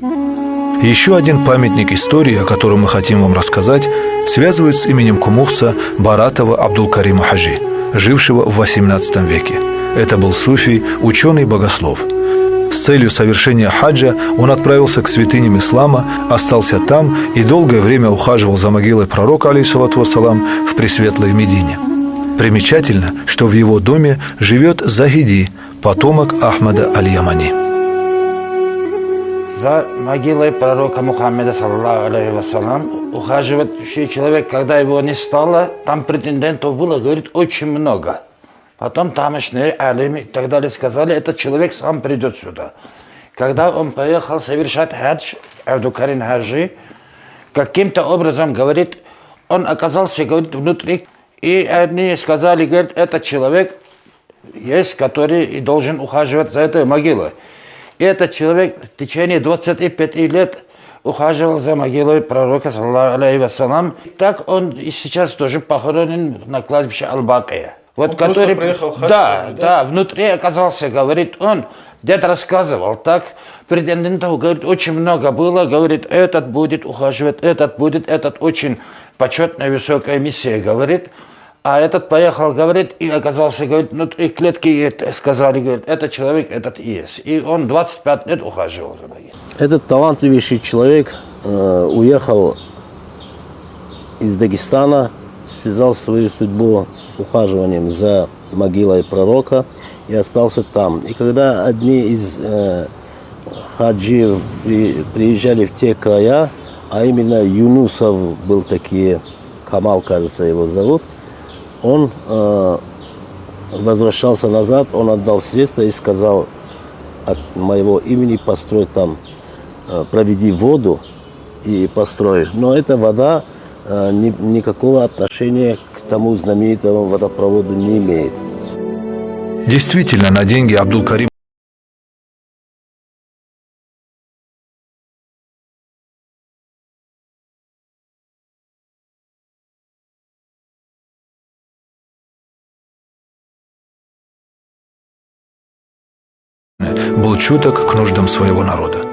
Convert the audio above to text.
Еще один памятник истории, о котором мы хотим вам рассказать, связывают с именем кумухца Баратова Абдул-Карима Хаджи, жившего в XVIII веке. Это был суфий, ученый-богослов. С целью совершения хаджа он отправился к святыням ислама, остался там и долгое время ухаживал за могилой пророка, алейхиссалату вассалам, в пресветлой Медине. Примечательно, что в его доме живет Захиди, потомок Ахмада аль-Ямани. За могилой пророка Мухаммеда, саллаллаху алейхи вассалам, ухаживающий человек, когда его не стало, там претендентов было, говорит, очень много. Потом тамошние алимы и так далее сказали, этот человек сам придет сюда. Когда он поехал совершать хадж, Абдул-Карим Хаджи, каким-то образом, говорит, он оказался, говорит, внутри. И они сказали, говорит, этот человек есть, который и должен ухаживать за этой могилой. И этот человек в течение 25 лет ухаживал за могилой пророка, саллаллаху алейхи вассалам. Так он и сейчас тоже похоронен на кладбище Аль-Бакия. Вот, он который приехал хадж, да, внутри оказался, говорит, он дед рассказывал, так претендентов, говорит, очень много было, говорит, этот будет ухаживать, этот очень почетная высокая миссия, говорит. А этот поехал, говорит, и оказался, говорит, внутри клетки, сказали, говорит, этот человек, этот и есть. И он 25 лет ухаживал за могилой. Этот талантливейший человек уехал из Дагестана, связал свою судьбу с ухаживанием за могилой пророка и остался там. И когда одни из хаджиев приезжали в те края, а именно Юнусов был такие, Камал, кажется, его зовут, он возвращался назад, он отдал средства и сказал от моего имени построй там, проведи воду и построй. Но эта вода никакого отношения к тому знаменитому водопроводу не имеет. Действительно, на деньги Абдул-Карим был чуток к нуждам своего народа.